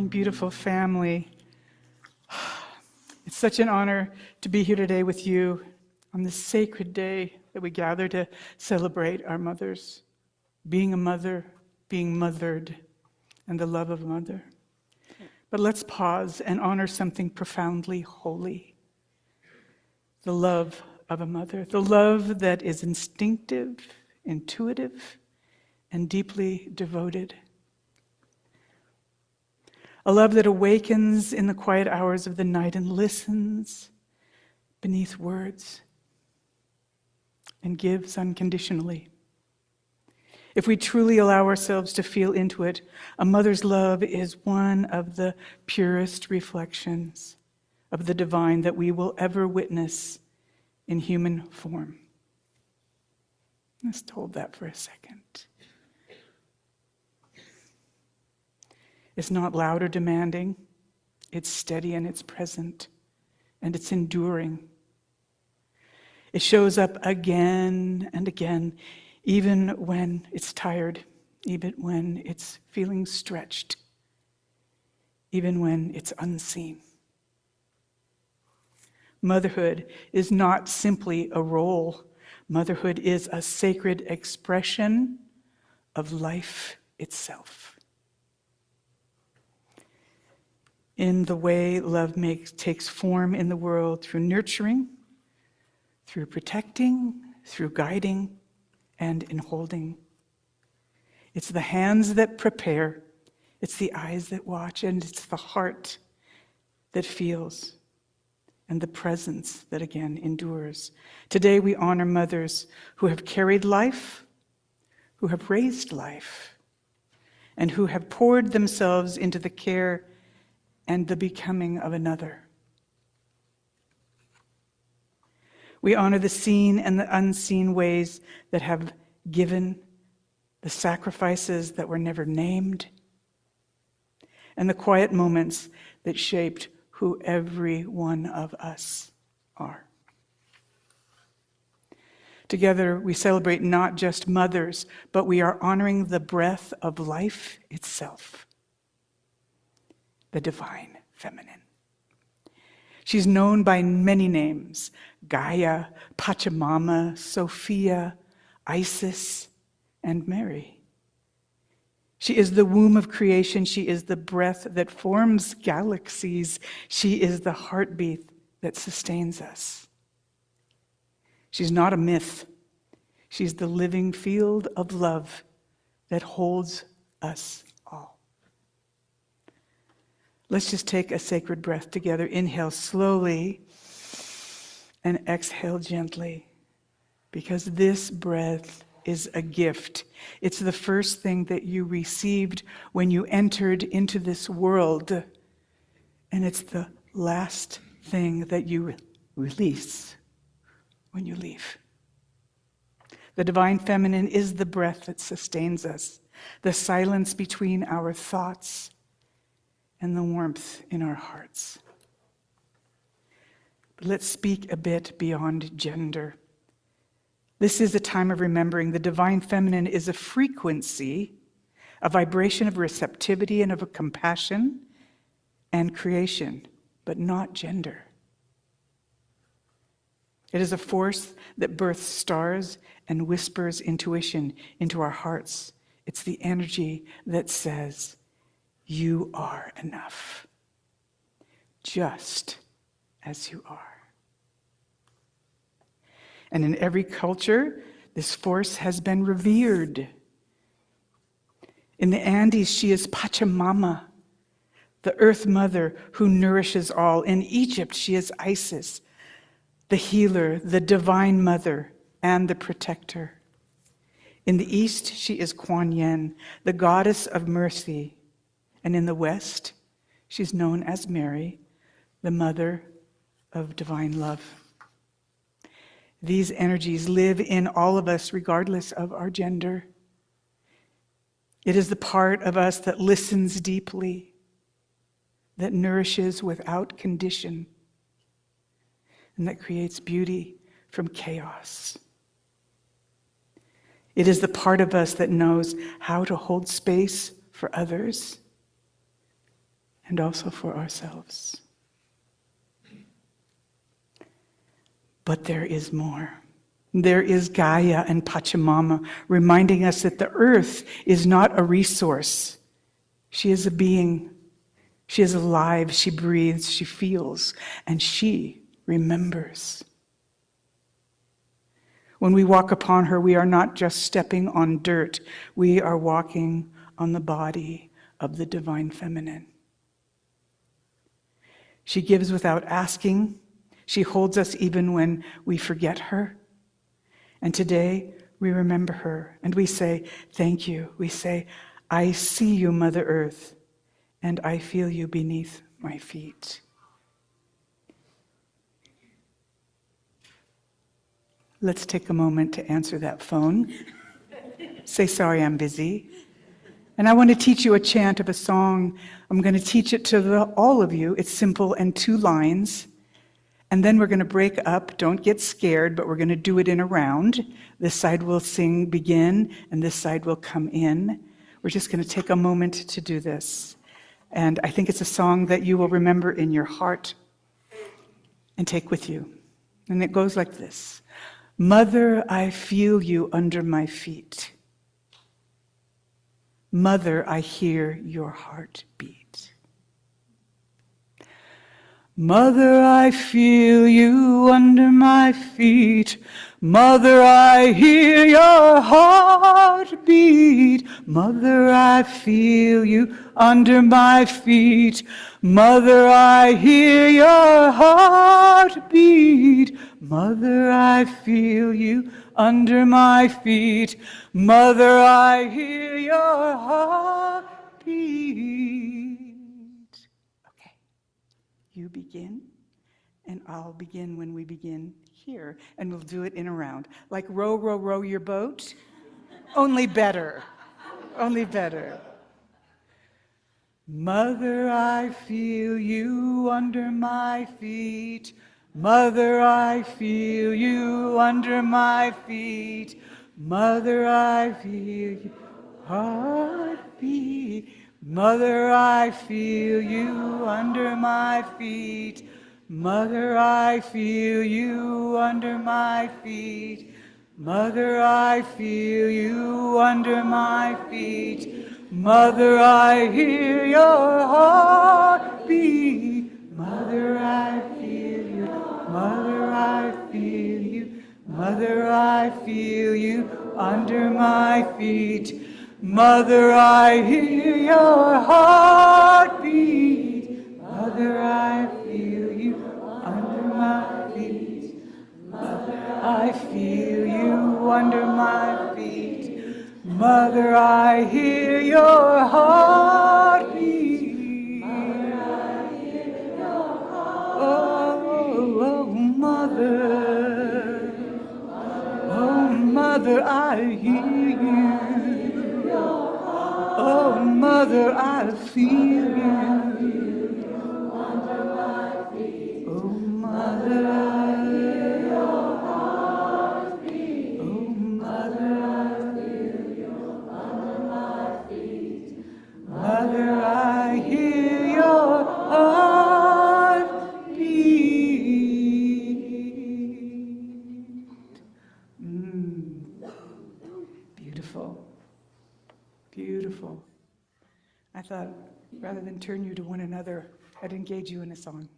morning, beautiful family. It's such an honor to be here today with you on this sacred day that we gather to celebrate our mothers, being a mother, being mothered, and the love of a mother. But let's pause and honor something profoundly holy. The love of a mother, the love that is instinctive, intuitive, and deeply devoted. A love that awakens in the quiet hours of the night and listens beneath words and gives unconditionally. If we truly allow ourselves to feel into it, a mother's love is one of the purest reflections of the divine that we will ever witness in human form. Let's hold that for a second. It's not loud or demanding. It's steady and it's present and it's enduring. It shows up again and again, even when it's tired, even when it's feeling stretched, even when it's unseen. Motherhood is not simply a role. Motherhood is a sacred expression of life itself. In the way love takes form in the world through nurturing, through protecting, through guiding, and in holding. It's the hands that prepare, it's the eyes that watch, and it's the heart that feels, and the presence that again endures. Today we honor mothers who have carried life, who have raised life, and who have poured themselves into the care and the becoming of another. We honor the seen and the unseen ways that have given, the sacrifices that were never named, and the quiet moments that shaped who every one of us are. Together, we celebrate not just mothers, but we are honoring the breath of life itself, the divine feminine. She's known by many names: Gaia, Pachamama, Sophia, Isis, and Mary. She is the womb of creation. She is the breath that forms galaxies. She is the heartbeat that sustains us. She's not a myth. She's the living field of love that holds us all. Let's just take a sacred breath together. Inhale slowly and exhale gently, because this breath is a gift. It's the first thing that you received when you entered into this world, and it's the last thing that you release when you leave. The divine feminine is the breath that sustains us, the silence between our thoughts and the warmth in our hearts. But let's speak a bit beyond gender. This is a time of remembering the divine feminine is a frequency, a vibration of receptivity and of a compassion and creation, but not gender. It is a force that births stars and whispers intuition into our hearts. It's the energy that says, "You are enough, just as you are." And in every culture, this force has been revered. In the Andes, she is Pachamama, the earth mother who nourishes all. In Egypt, she is Isis, the healer, the divine mother, and the protector. In the East, she is Kuan Yin, the goddess of mercy. And in the West, she's known as Mary, the mother of divine love. These energies live in all of us regardless of our gender. It is the part of us that listens deeply, that nourishes without condition, and that creates beauty from chaos. It is the part of us that knows how to hold space for others and also for ourselves. But there is more. There is Gaia and Pachamama reminding us that the earth is not a resource. She is a being. She is alive. She breathes. She feels. And she remembers. When we walk upon her, we are not just stepping on dirt. We are walking on the body of the divine feminine. She gives without asking. She holds us even when we forget her. And today, we remember her, and we say, thank you. We say, I see you, Mother Earth, and I feel you beneath my feet. Let's take a moment to answer that phone. Say, sorry, I'm busy. And I want to teach you a chant of a song. I'm going to teach it to all of you. It's simple and 2 lines. And then we're going to break up. Don't get scared, but we're going to do it in a round. This side will sing begin, and this side will come in. We're just going to take a moment to do this. And I think it's a song that you will remember in your heart and take with you. And it goes like this. Mother, I feel you under my feet. Mother, I hear your heart beat. Mother, I feel you under my feet. Mother, I hear your heart beat. Mother, I feel you under my feet. Mother, I hear your heart beat. Mother, I feel you under my feet. Mother, I hear your heart beat. You begin, and I'll begin when we begin here, and we'll do it in a round. Like row, row, row your boat, only better, only better. Mother, I feel you under my feet. Mother, I feel you under my feet. Mother, I feel your heartbeat. Mother, I feel you under my feet. Mother, I feel you under my feet. Mother, I feel you under my feet. Mother, I hear your heartbeat. Mother, I feel you. Mother, I feel you. Mother, I feel you under my feet. Mother, I hear your heartbeat. Mother, I feel you under my feet. Mother, I feel you under my feet. Mother, I hear your heartbeat. Mother, I hear your heartbeat. Oh, mother. Oh, mother, I hear you. Oh, mother, I feel you under my feet. Oh, mother, I hear your heartbeat. Oh, mother, I feel you under my feet. Mother, I hear your heartbeat. Beautiful. Beautiful. I thought, rather than turn you to one another, I'd engage you in a song.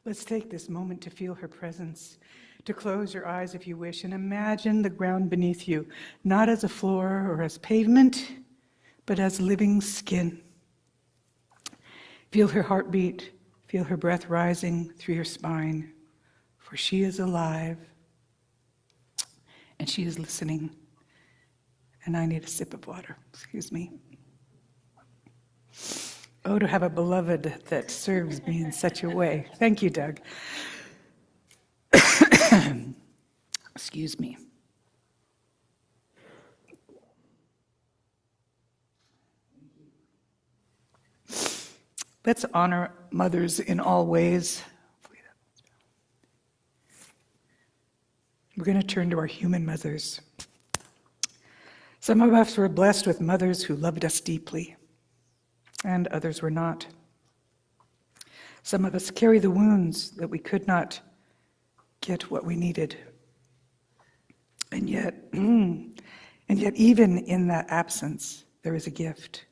Let's take this moment to feel her presence, to close your eyes if you wish, and imagine the ground beneath you, not as a floor or as pavement, but as living skin. Feel her heartbeat, feel her breath rising through your spine, for she is alive. And she is listening. And I need a sip of water. Excuse me. Oh, to have a beloved that serves me in such a way. Thank you, Doug. Excuse me. Let's honor mothers in all ways. We're going to turn to our human mothers. Some of us were blessed with mothers who loved us deeply, and others were not. Some of us carry the wounds that we could not get what we needed. And yet even in that absence, there is a gift.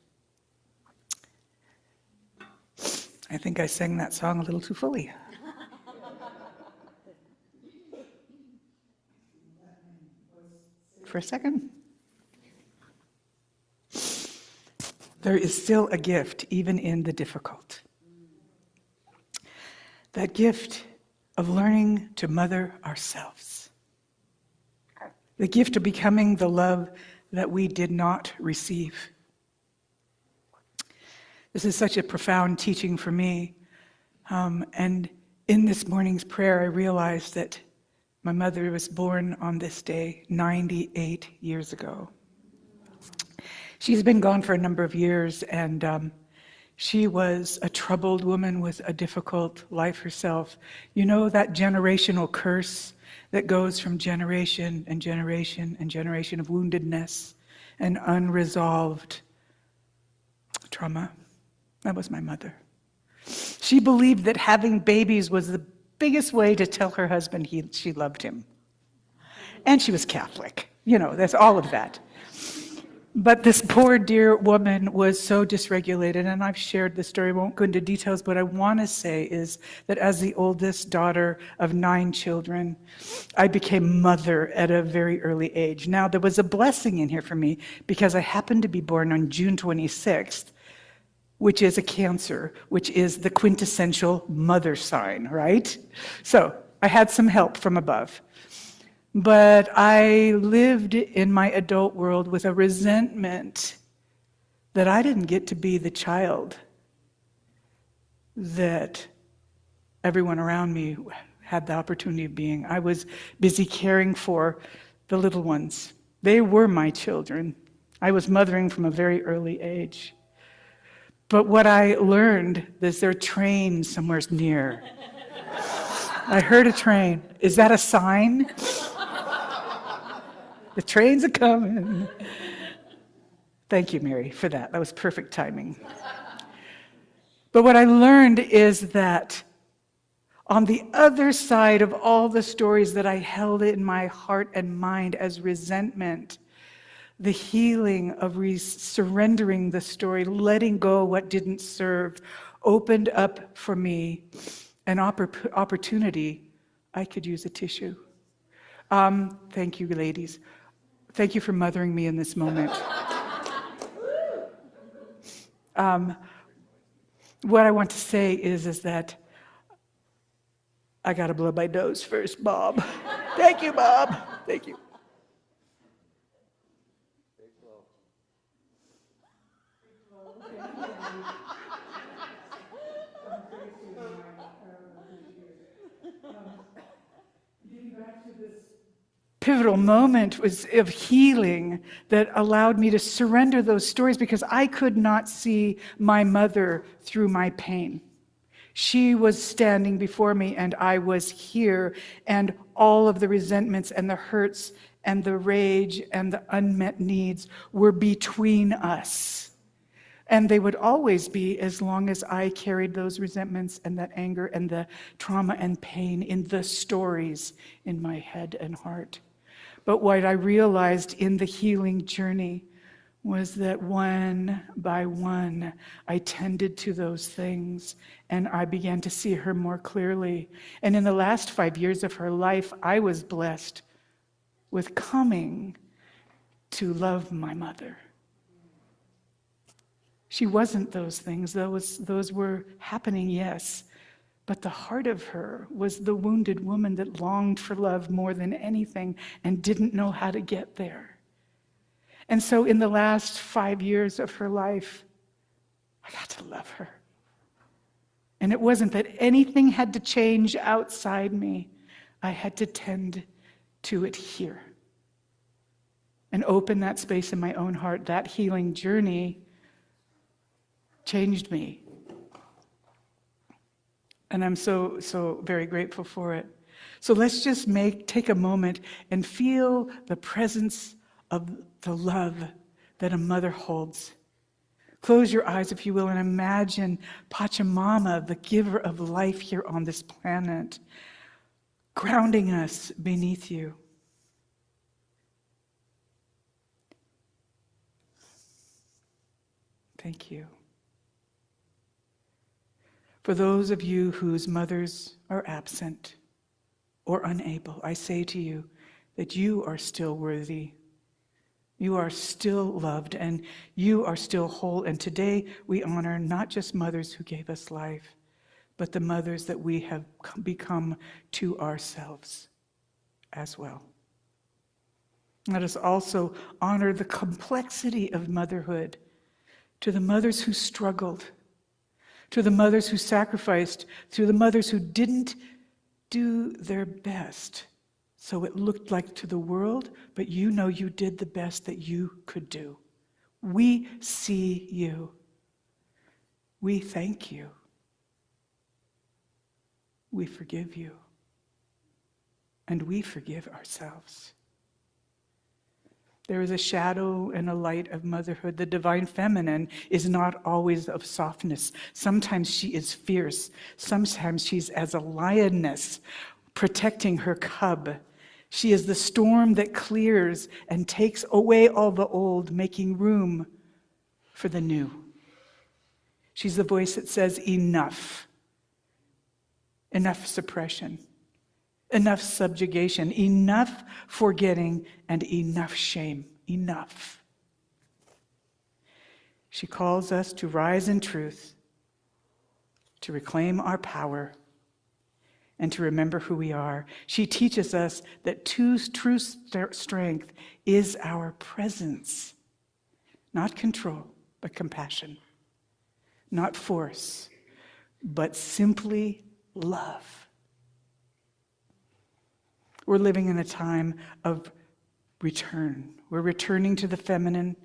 I think I sang that song a little too fully. For a second. There is still a gift, even in the difficult. That gift of learning to mother ourselves. The gift of becoming the love that we did not receive. This is such a profound teaching for me. And in this morning's prayer, I realized that my mother was born on this day 98 years ago. She's been gone for a number of years, and she was a troubled woman with a difficult life herself. You know that generational curse that goes from generation and generation and generation of woundedness and unresolved trauma? That was my mother. She believed that having babies was the biggest way to tell her husband she loved him. And she was Catholic. You know, that's all of that. But this poor dear woman was so dysregulated, and I've shared the story, I won't go into details, but I want to say is that as the oldest daughter of 9 children, I became mother at a very early age. Now, there was a blessing in here for me because I happened to be born on June 26th, which is a Cancer, which is the quintessential mother sign, right? So I had some help from above. But I lived in my adult world with a resentment that I didn't get to be the child that everyone around me had the opportunity of being. I was busy caring for the little ones. They were my children. I was mothering from a very early age. But what I learned is there are trains somewhere near. I heard a train. Is that a sign? The trains are coming. Thank you, Mary, for that. That was perfect timing. But what I learned is that on the other side of all the stories that I held in my heart and mind as resentment, the healing of surrendering the story, letting go what didn't serve, opened up for me an opportunity. I could use a tissue. Thank you, ladies. Thank you for mothering me in this moment. What I want to say is that I got to blow my nose first, Bob. Thank you, Bob. Thank you. Pivotal moment was of healing that allowed me to surrender those stories because I could not see my mother through my pain. She was standing before me and I was here, and all of the resentments and the hurts and the rage and the unmet needs were between us. And they would always be as long as I carried those resentments and that anger and the trauma and pain in the stories in my head and heart. But what I realized in the healing journey was that one by one, I tended to those things and I began to see her more clearly. And in the last 5 years of her life, I was blessed with coming to love my mother. She wasn't those things. Those were happening, yes. But the heart of her was the wounded woman that longed for love more than anything and didn't know how to get there. And so in the last 5 years of her life, I got to love her. And it wasn't that anything had to change outside me. I had to tend to it here and open that space in my own heart. That healing journey changed me. And I'm so very grateful for it. So let's just take a moment and feel the presence of the love that a mother holds. Close your eyes, if you will, and imagine Pachamama, the giver of life here on this planet, grounding us beneath you. Thank you. For those of you whose mothers are absent or unable, I say to you that you are still worthy. You are still loved, and you are still whole. And today we honor not just mothers who gave us life, but the mothers that we have become to ourselves as well. Let us also honor the complexity of motherhood, to the mothers who struggled, to the mothers who sacrificed, to the mothers who didn't do their best. So it looked like to the world, but you know you did the best that you could do. We see you. We thank you. We forgive you. And we forgive ourselves. There is a shadow and a light of motherhood. The divine feminine is not always of softness. Sometimes she is fierce. Sometimes she's as a lioness protecting her cub. She is the storm that clears and takes away all the old, making room for the new. She's the voice that says, enough. Enough suppression. Enough subjugation, enough forgetting, and enough shame. Enough. She calls us to rise in truth, to reclaim our power, and to remember who we are. She teaches us that true strength is our presence. Not control, but compassion. Not force, but simply love. We're living in a time of return. We're returning to the feminine.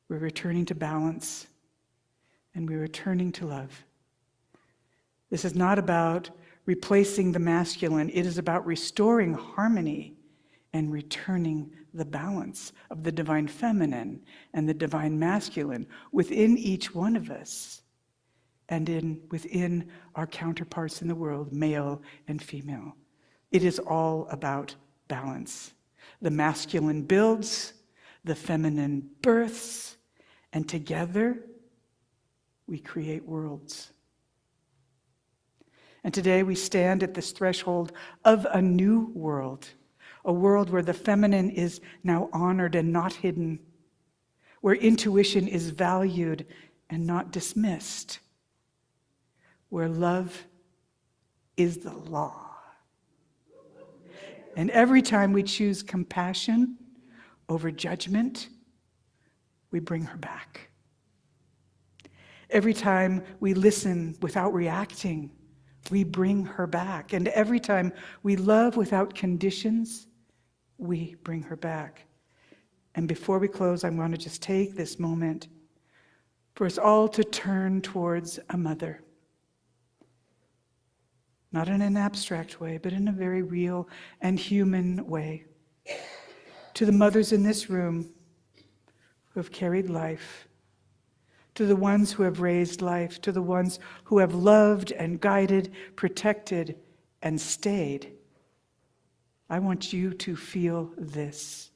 We're returning to balance. And we're returning to love. This is not about replacing the masculine. It is about restoring harmony and returning the balance of the divine feminine and the divine masculine within each one of us and within our counterparts in the world, male and female. It is all about balance. The masculine builds, the feminine births, and together we create worlds. And today we stand at this threshold of a new world, a world where the feminine is now honored and not hidden, where intuition is valued and not dismissed, where love is the law. And every time we choose compassion over judgment, we bring her back. Every time we listen without reacting, we bring her back. And every time we love without conditions, we bring her back. And before we close, I want to just take this moment for us all to turn towards a mother. Not in an abstract way, but in a very real and human way. To the mothers in this room who have carried life, to the ones who have raised life, to the ones who have loved and guided, protected, and stayed, I want you to feel this.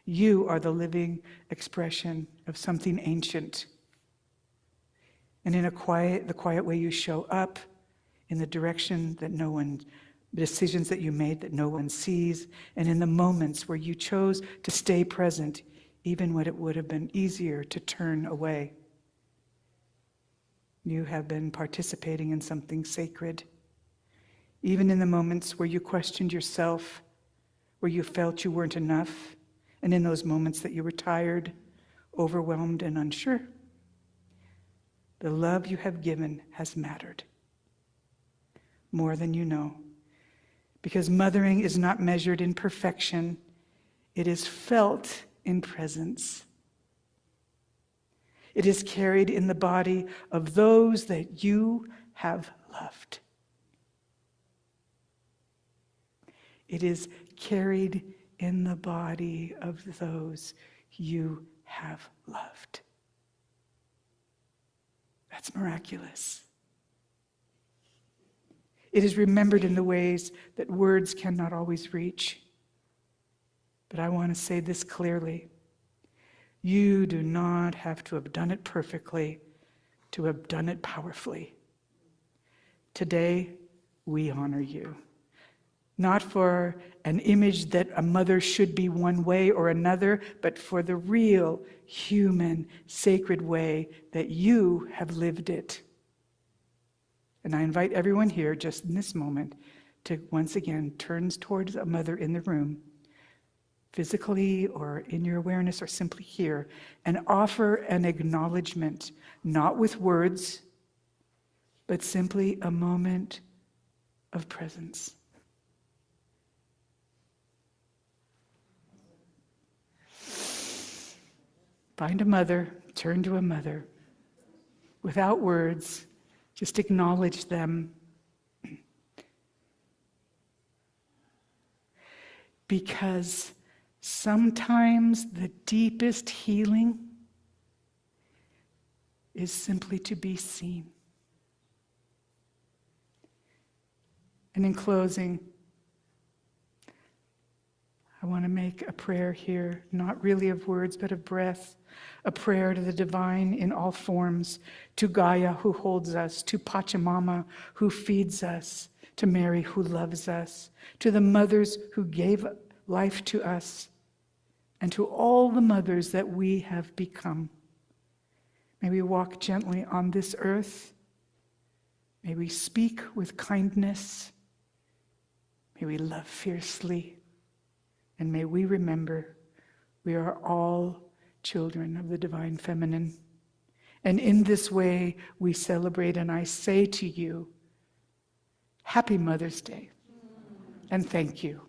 You are the living expression of something ancient. And in the quiet way you show up, in the direction that no one, decisions that you made that no one sees, and in the moments where you chose to stay present, even when it would have been easier to turn away. You have been participating in something sacred. Even in the moments where you questioned yourself, where you felt you weren't enough, and in those moments that you were tired, overwhelmed, and unsure, the love you have given has mattered. More than you know. Because mothering is not measured in perfection, it is felt in presence. It is carried in the body of those that you have loved. It is carried in the body of those you have loved. That's miraculous. It is remembered in the ways that words cannot always reach. But I want to say this clearly. You do not have to have done it perfectly to have done it powerfully. Today, we honor you. Not for an image that a mother should be one way or another, but for the real, human, sacred way that you have lived it. And I invite everyone here, just in this moment, to once again turn towards a mother in the room, physically or in your awareness or simply here, and offer an acknowledgement, not with words, but simply a moment of presence. Find a mother, turn to a mother. Without words, just acknowledge them. Because sometimes the deepest healing is simply to be seen. And in closing, I want to make a prayer here, not really of words, but of breath, a prayer to the divine in all forms, to Gaia who holds us, to Pachamama who feeds us, to Mary who loves us, to the mothers who gave life to us, and to all the mothers that we have become. May we walk gently on this earth. May we speak with kindness. May we love fiercely. And may we remember we are all children of the divine feminine. And in this way we celebrate, and I say to you, Happy Mother's Day, and thank you.